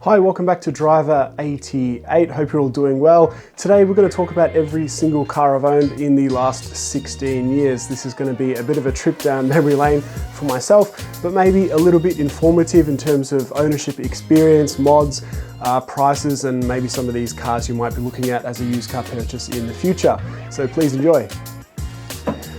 Hi, welcome back to Driver 88. Hope you're all doing well. Today we're going to talk about every single car I've owned in the last 16 years. This is going to be a bit of a trip down memory lane for myself, but maybe a little bit informative in terms of ownership experience, mods, prices, and maybe some of these cars you might be looking at as a used car purchase in the future. So please enjoy.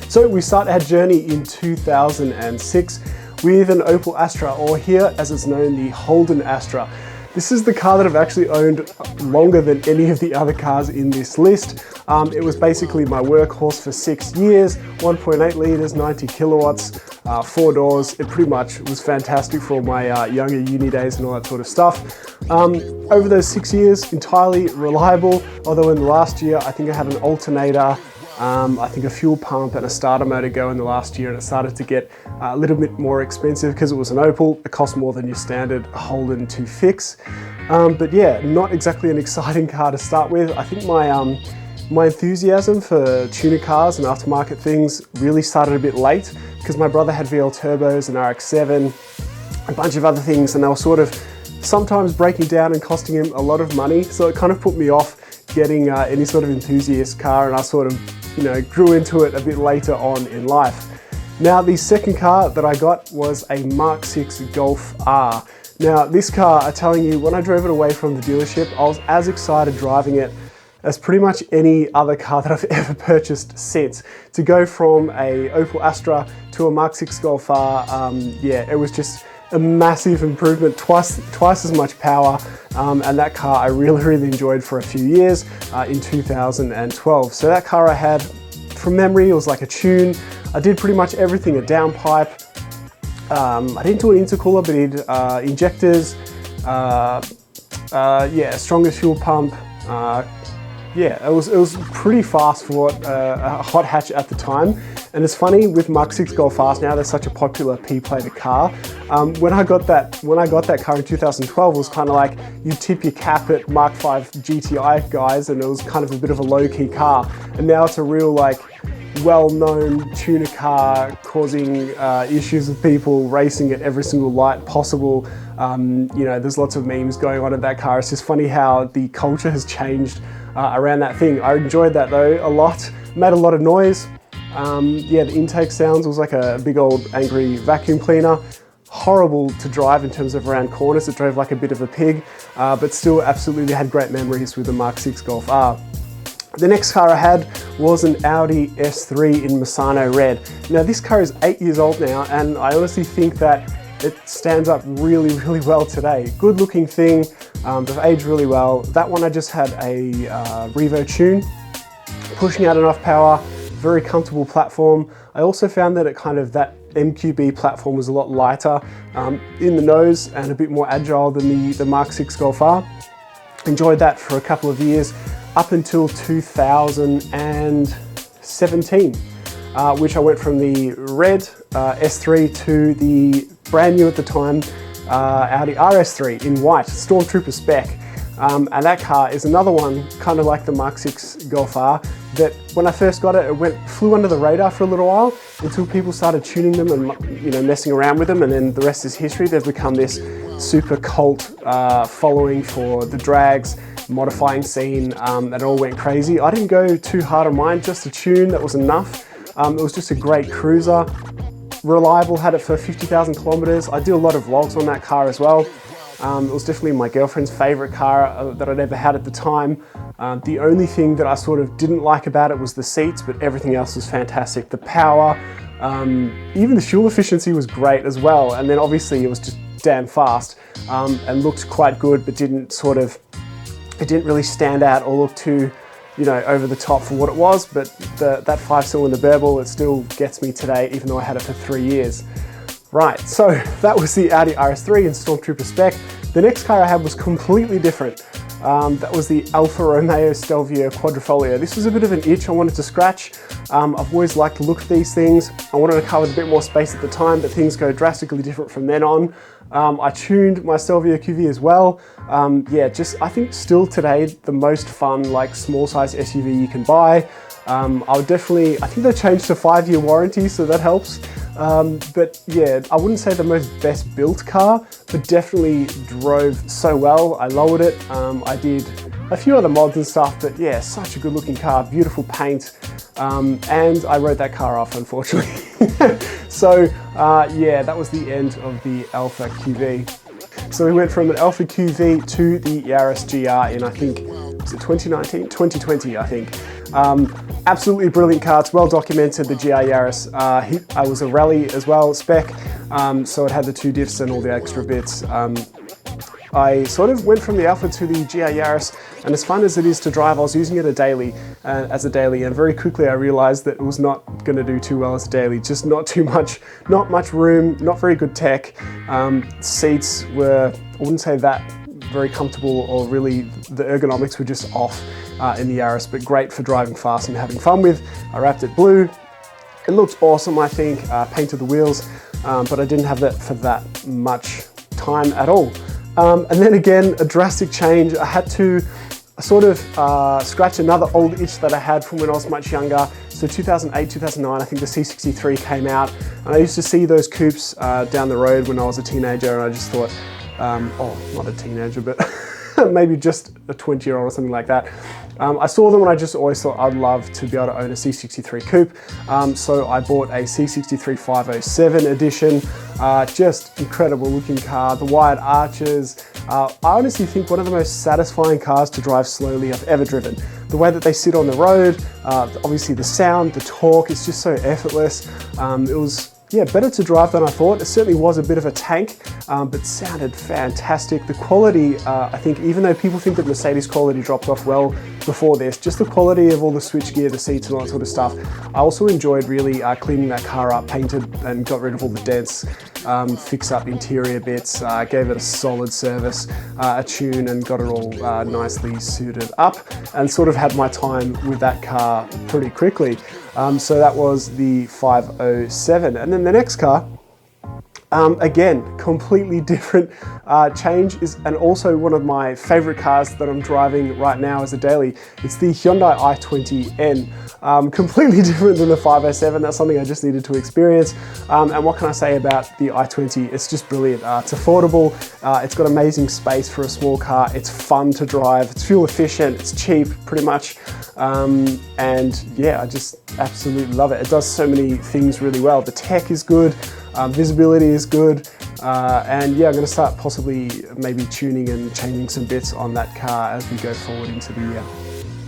So we start our journey in 2006 with an Opel Astra, or here as it's known, the Holden Astra. This is the car that I've actually owned longer than any of the other cars in this list. It was basically my workhorse for 6 years, 1.8 litres, 90 kilowatts, 4 doors. It pretty much was fantastic for my younger uni days and all that sort of stuff. Over those 6 years, entirely reliable, although in the last year, I think I had an alternator, I think a fuel pump and a starter motor go in the last year, and it started to get a little bit more expensive because it was an Opel. It cost more than your standard Holden to fix. But yeah, not exactly an exciting car to start with. I think my enthusiasm for tuner cars and aftermarket things really started a bit late because my brother had VL turbos and RX-7, a bunch of other things, and they were sort of sometimes breaking down and costing him a lot of money. So it kind of put me off getting any sort of enthusiast car, and I sort of grew into it a bit later on in life. Now, the second car that I got was a Mark 6 Golf R. Now, this car, I'm telling you, when I drove it away from the dealership, I was as excited driving it as pretty much any other car that I've ever purchased since. To go from a Opel Astra to a Mark 6 Golf R, yeah, it was just a massive improvement, twice as much power, and that car I really enjoyed for a few years in 2012. So that car I had, from memory, it was like a tune. I did pretty much everything, a downpipe. I didn't do an intercooler, but I did injectors, yeah, strongest fuel pump. Yeah, it was pretty fast for what a hot hatch at the time. And it's funny, with Mark 6 Golf R's now, they're such a popular P-plated car. When I got that car in 2012, it was kind of like you tip your cap at Mark 5 GTI guys, and it was kind of a bit of a low-key car. And now it's a real, like, well-known tuner car, causing issues with people, racing at every single light possible. There's lots of memes going on at that car. It's just funny how the culture has changed around that thing. I enjoyed that though a lot. Made a lot of noise. Yeah, the intake sounds was like a big old angry vacuum cleaner. Horrible to drive in terms of around corners. It drove like a bit of a pig, but still absolutely had great memories with the Mark 6 Golf R. The next car I had was an Audi S3 in Misano Red. Now this car is 8 years old now, and I honestly think that it stands up really well today. Good looking thing, they've aged really well. That one I just had a Revo tune, pushing out enough power, very comfortable platform. I also found that that MQB platform was a lot lighter in the nose and a bit more agile than the Mark 6 Golf R. Enjoyed that for a couple of years, up until 2017, which I went from the red S3 to the brand new at the time Audi RS3 in white, Stormtrooper spec. And that car is another one, kind of like the Mark 6 Golf R, that when I first got it, flew under the radar for a little while until people started tuning them and messing around with them, and then the rest is history. They've become this super cult following for the drags, modifying scene, that all went crazy. I didn't go too hard on mine, just a tune, that was enough. It was just a great cruiser, reliable, had it for 50,000 kilometers. I do a lot of vlogs on that car as well. It was definitely my girlfriend's favorite car that I'd ever had at the time. The only thing that I sort of didn't like about it was the seats, but everything else was fantastic. The power, even the fuel efficiency was great as well. And then obviously it was just damn fast, and looked quite good, but it didn't really stand out or look too, over the top for what it was. But that 5-cylinder Burble, it still gets me today, even though I had it for 3 years. Right, so that was the Audi RS3 in Stormtrooper spec. The next car I had was completely different. That was the Alfa Romeo Stelvio Quadrifoglio. This was a bit of an itch I wanted to scratch. I've always liked the look of these things. I wanted a car with a bit more space at the time, but things go drastically different from then on. I tuned my Stelvio QV as well. Yeah, I think still today, the most fun, like small size SUV you can buy. I think they changed to 5-year warranty, so that helps. But yeah, I wouldn't say the most best built car, but definitely drove so well. I lowered it. I did a few other mods and stuff, but yeah, such a good looking car, beautiful paint. And I wrote that car off, unfortunately. So yeah, that was the end of the Alpha QV. So we went from an Alpha QV to the Yaris GR in, I think, was it 2019? 2020, I think. Absolutely brilliant car. It's well documented, the GR Yaris. I was a rally as well, spec, so it had the 2 diffs and all the extra bits. I sort of went from the Alpha to the GR Yaris, and as fun as it is to drive, I was using it as a daily, and very quickly I realized that it was not going to do too well as a daily, just not much room, not very good tech. Seats were, I wouldn't say that very comfortable, or really the ergonomics were just off in the Yaris, but great for driving fast and having fun with. I wrapped it blue. It looks awesome, I think. Painted the wheels, but I didn't have that for that much time at all. And then again, a drastic change. I had to sort of scratch another old itch that I had from when I was much younger. So 2008, 2009, I think the C63 came out. And I used to see those coupes down the road when I was a teenager, and I just thought, oh, not a teenager, but maybe just a 20-year-old or something like that. I saw them and I just always thought I'd love to be able to own a C63 coupe. So I bought a C63 507 edition. Just incredible looking car, the wide arches. I honestly think one of the most satisfying cars to drive slowly I've ever driven. The way that they sit on the road, obviously the sound, the torque, it's just so effortless. It was, yeah, better to drive than I thought. It certainly was a bit of a tank, but sounded fantastic. The quality, I think, even though people think that Mercedes quality dropped off well before this, just the quality of all the switchgear, the seats and all that sort of stuff. I also enjoyed really cleaning that car up, painted and got rid of all the dents, fix up interior bits, gave it a solid service, a tune, and got it all nicely suited up, and sort of had my time with that car pretty quickly. So that was the 507. And then the next car, again, completely different change, and also one of my favorite cars that I'm driving right now as a daily. It's the Hyundai i20N. Completely different than the 507. That's something I just needed to experience. And what can I say about the i20? It's just brilliant. It's affordable. It's got amazing space for a small car. It's fun to drive. It's fuel efficient. It's cheap, pretty much. And yeah, I just absolutely love it. It does so many things really well. The tech is good. Visibility is good, and yeah, I'm going to start possibly maybe tuning and changing some bits on that car as we go forward into the year.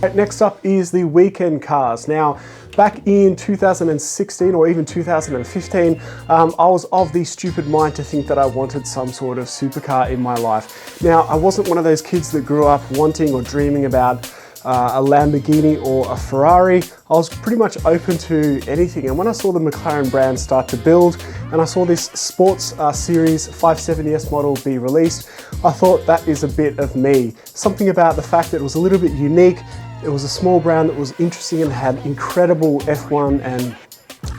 Right, next up is the weekend cars. Now, back in 2016 or even 2015, I was of the stupid mind to think that I wanted some sort of supercar in my life. Now, I wasn't one of those kids that grew up wanting or dreaming about a Lamborghini or a Ferrari. I was pretty much open to anything, and when I saw the Mclaren brand start to build, and I saw this sports series 570S model be released, I thought that is a bit of me. Something about the fact that it was a little bit unique, it was a small brand that was interesting and had incredible F1 and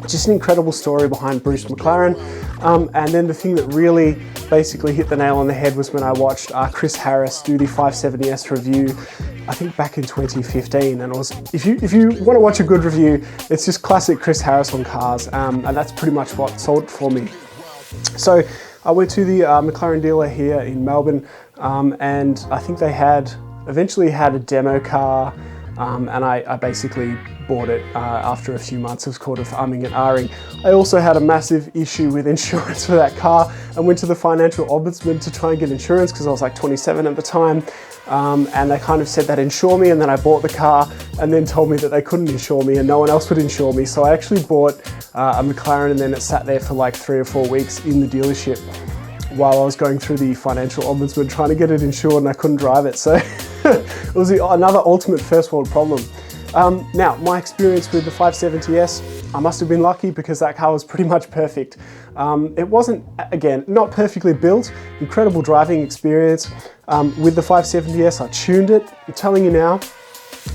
just an incredible story behind Bruce McLaren. And then the thing that really basically hit the nail on the head was when I watched Chris Harris do the 570S review, I think back in 2015, and it was, if you want to watch a good review, it's just classic Chris Harris on cars, and that's pretty much what sold it for me. So I went to the McLaren dealer here in Melbourne, and I think they eventually had a demo car, and I basically bought it after a few months of sort of umming and ahhing. I also had a massive issue with insurance for that car and went to the financial ombudsman to try and get insurance because I was like 27 at the time. And they kind of said they'd insure me, and then I bought the car and then told me that they couldn't insure me and no one else would insure me. So I actually bought a McLaren, and then it sat there for like 3 or 4 weeks in the dealership while I was going through the financial ombudsman trying to get it insured, and I couldn't drive it. So it was another ultimate first world problem. Now, my experience with the 570S, I must have been lucky because that car was pretty much perfect. It wasn't, again, not perfectly built, incredible driving experience. With the 570S, I tuned it. I'm telling you now,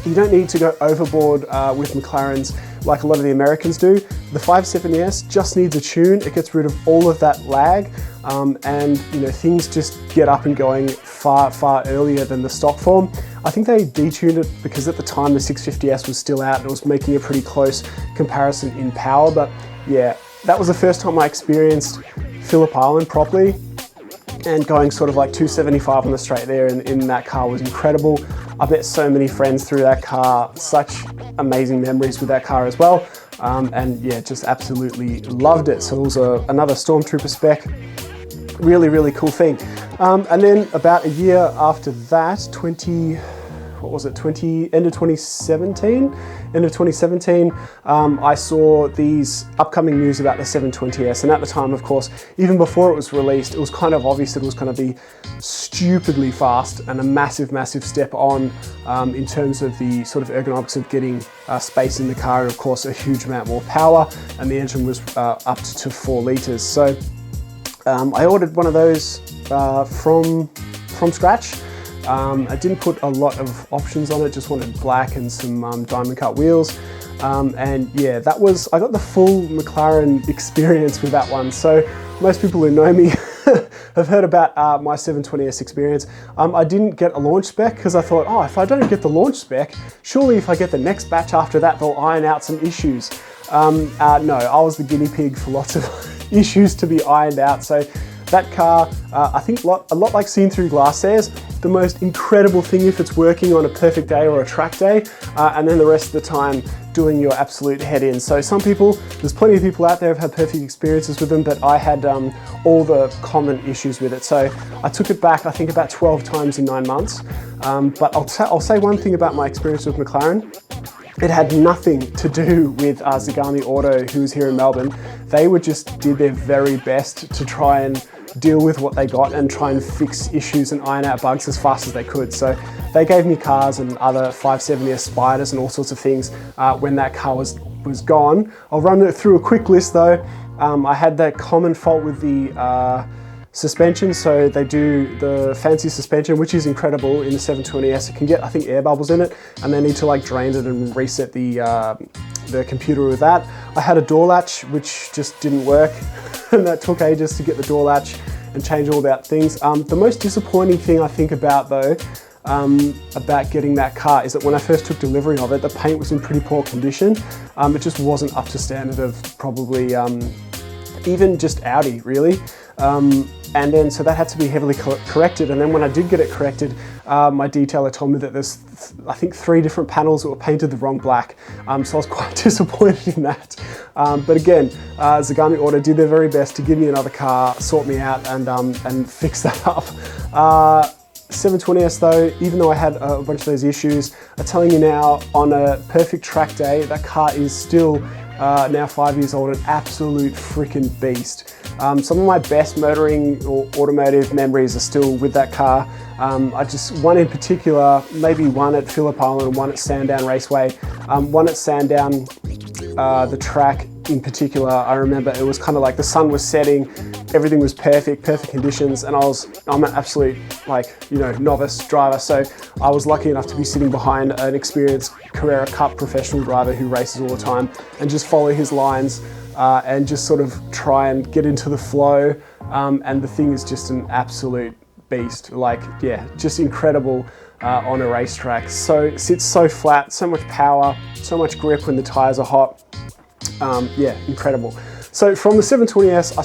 you don't need to go overboard with McLarens like a lot of the Americans do. The 570S just needs a tune. It gets rid of all of that lag, and things just get up and going far earlier than the stock form. I think they detuned it because at the time the 650S was still out and it was making a pretty close comparison in power, but yeah, that was the first time I experienced Phillip Island properly, and going sort of like 275 on the straight there in that car was incredible. I met so many friends through that car, such amazing memories with that car as well. And yeah, just absolutely loved it. So it was another Stormtrooper spec, really, really cool thing. And then about a year after that, end of 2017, I saw these upcoming news about the 720S. And at the time, of course, even before it was released, it was kind of obvious that it was going to be stupidly fast and a massive, massive step on in terms of the sort of ergonomics of getting space in the car, and of course, a huge amount more power. And the engine was up to 4 liters. So I ordered one of those from scratch. I didn't put a lot of options on it, just wanted black and some diamond cut wheels. And yeah, I got the full McLaren experience with that one. So most people who know me have heard about my 720S experience. I didn't get a launch spec because I thought, oh, if I don't get the launch spec, surely if I get the next batch after that, they'll iron out some issues. No, I was the guinea pig for lots of issues to be ironed out. So that car, I think a lot like Seen Through Glass says, the most incredible thing if it's working on a perfect day or a track day, and then the rest of the time doing your absolute head in. So there's plenty of people out there who've had perfect experiences with them, but I had all the common issues with it. So I took it back, I think about 12 times in 9 months. But I'll say one thing about my experience with McLaren. It had nothing to do with Zagami Auto, who was here in Melbourne. They did their very best to try and deal with what they got and try and fix issues and iron out bugs as fast as they could. So they gave me cars and other 570S Spiders and all sorts of things when that car was gone. I'll run it through a quick list though. I had that common fault with the suspension. So they do the fancy suspension, which is incredible in the 720S. It can get, I think, air bubbles in it, and they need to like drain it and reset the computer with that. I had a door latch, which just didn't work. And that took ages to get the door latch and change all that things. The most disappointing thing I think about though, about getting that car is that when I first took delivery of it, the paint was in pretty poor condition. It just wasn't up to standard of probably even just Audi really. And then so that had to be heavily corrected. And then when I did get it corrected, my detailer told me that there's I think 3 different panels that were painted the wrong black. So I was quite disappointed in that. But again, Zagami Auto did their very best to give me another car, sort me out, and fix that up. 720S though, even though I had a bunch of those issues, I'm telling you now, on a perfect track day, that car is still now 5 years old, an absolute freaking beast. Some of my best motoring or automotive memories are still with that car. One in particular, maybe one at Phillip Island and one at Sandown Raceway. One at Sandown, the track in particular, I remember it was kind of like the sun was setting, everything was perfect conditions, and I'm an absolute novice driver, so I was lucky enough to be sitting behind an experienced Carrera Cup professional driver who races all the time and just follow his lines and just sort of try and get into the flow, and the thing is just an absolute beast. Just incredible on a racetrack. So it sits so flat, so much power, so much grip when the tires are hot. Incredible. So from the 720S,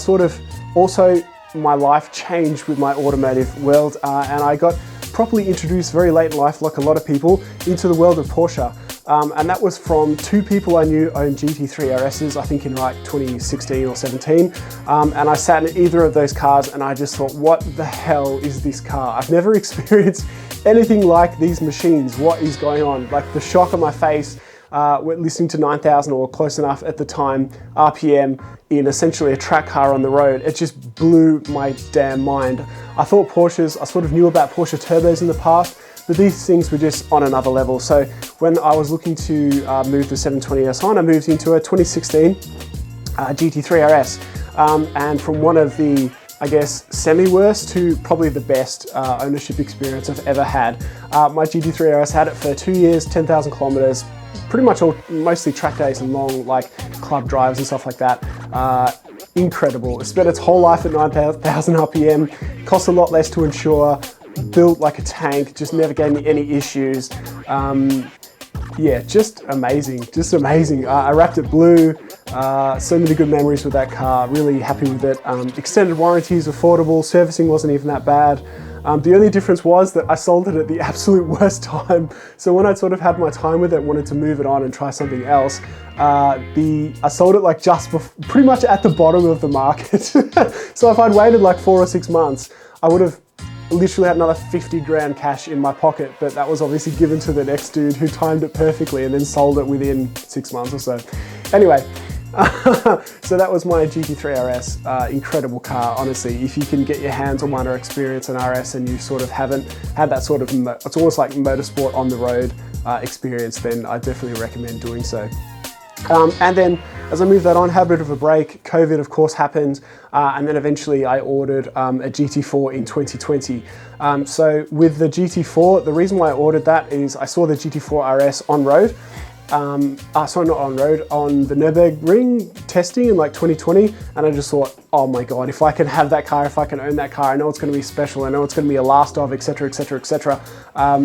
my life changed with my automotive world, and I got properly introduced very late in life, like a lot of people, into the world of Porsche. And that was from 2 people I knew owned GT3 RSs, I think in 2016 or 17. And I sat in either of those cars and I just thought, what the hell is this car? I've never experienced anything like these machines. What is going on? Like the shock on my face, listening to 9,000 or close enough at the time RPM in essentially a track car on the road. It just blew my damn mind. I thought Porsches, I sort of knew about Porsche turbos in the past, but these things were just on another level. So when I was looking to move the 720S on, I moved into a 2016 GT3 RS. And from one of the, I guess, semi-worst to probably the best ownership experience I've ever had. My GT3 RS had it for 2 years, 10,000 kilometers, pretty much mostly track days and long club drives and stuff like that. Incredible. It spent its whole life at 9,000 RPM, cost a lot less to insure, built like a tank, just never gave me any issues. Just amazing, I wrapped it blue. So many good memories with that car, really happy with it. Extended warranties, affordable, servicing wasn't even that bad. The only difference was that I sold it at the absolute worst time. So when I sort of had my time with it, wanted to move it on and try something else, I sold it like just pretty much at the bottom of the market. So if I'd waited like 4 or 6 months, I would have literally had another 50 grand cash in my pocket, but that was obviously given to the next dude who timed it perfectly and then sold it within 6 months or so. Anyway, so that was my GT3 RS, incredible car, honestly. If you can get your hands on one or experience an RS and you sort of haven't had that sort of, it's almost like motorsport on the road experience, then I definitely recommend doing so. And then as I moved that on, had a bit of a break. COVID, of course, happened. And then eventually I ordered a GT4 in 2020. So with the GT4, the reason why I ordered that is I saw the GT4 RS on road. Sorry, not on road, on the Nürburgring testing in like 2020. And I just thought, oh my God, if I can have that car, if I can own that car, I know it's going to be special. I know it's going to be a last of, etc., etc., etc.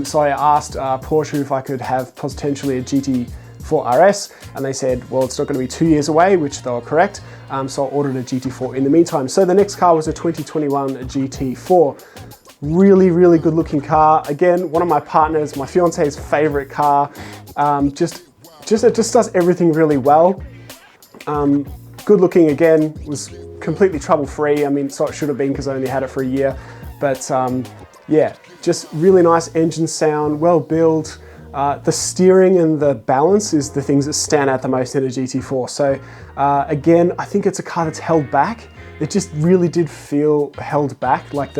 So I asked Porsche if I could have potentially a GT4 RS, and they said, well, it's not going to be 2 years away, which they were correct. So I ordered a GT4 in the meantime. So the next car was a 2021 GT4. Really, really good looking car. Again, one of my partners, my fiance's favorite car. It just does everything really well. Good looking again, was completely trouble free. I mean, so it should have been because I only had it for a year. But yeah, just really nice engine sound, well built. The steering and the balance is the things that stand out the most in a GT4. So again, I think it's a car that's held back. It just really did feel held back. Like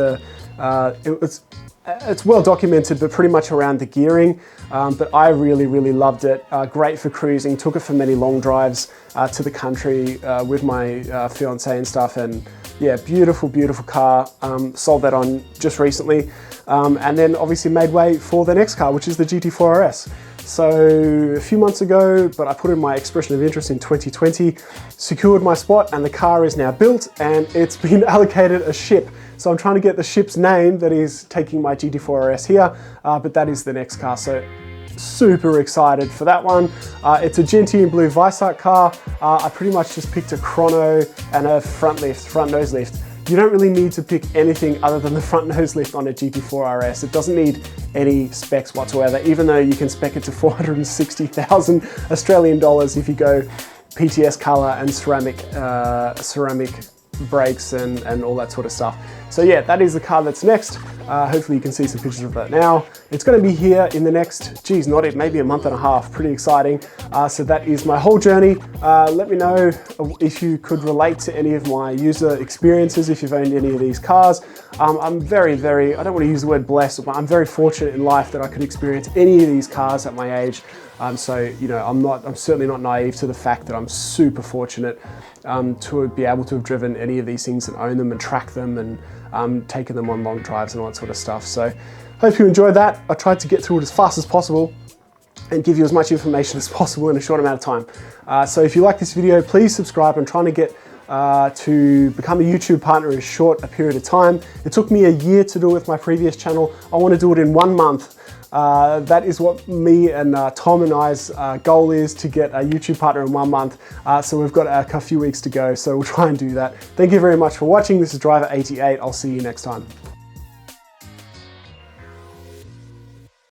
it's well documented, but pretty much around the gearing. But I really, really loved it. Great for cruising. Took it for many long drives to the country with my fiance and stuff. And yeah, beautiful, beautiful car. Sold that on just recently. And then obviously made way for the next car, which is the GT4 RS. So a few months ago, but I put in my expression of interest in 2020, secured my spot, and the car is now built and it's been allocated a ship. So I'm trying to get the ship's name that is taking my GT4 RS here, but that is the next car. So super excited for that one. It's a Gentian blue Weissach car. I pretty much just picked a chrono and a front nose lift. You don't really need to pick anything other than the front nose lift on a GT4 RS. It doesn't need any specs whatsoever, even though you can spec it to 460,000 Australian dollars if you go PTS color and ceramic brakes and all that sort of stuff. So yeah, that is the car that's next. Hopefully you can see some pictures of that now. It's going to be here in the next, geez, not it, maybe a month and a half. Pretty exciting. So that is my whole journey. Let me know if you could relate to any of my user experiences, if you've owned any of these cars. I'm very, very, I don't want to use the word blessed, but I'm very fortunate in life that I could experience any of these cars at my age. So, you know, I'm certainly not naive to the fact that I'm super fortunate to be able to have driven any of these things and own them and track them and taken them on long drives and all that sort of stuff. So hope you enjoyed that. I tried to get through it as fast as possible and give you as much information as possible in a short amount of time. So if you like this video, please subscribe. I'm trying to get to become a YouTube partner in as short a period of time. It took me a year to do it with my previous channel. I want to do it in 1 month. That is what me and Tom and I's goal is, to get a YouTube partner in 1 month. So we've got a few weeks to go, so we'll try and do that. Thank you very much for watching. This is Driver88. I'll see you next time.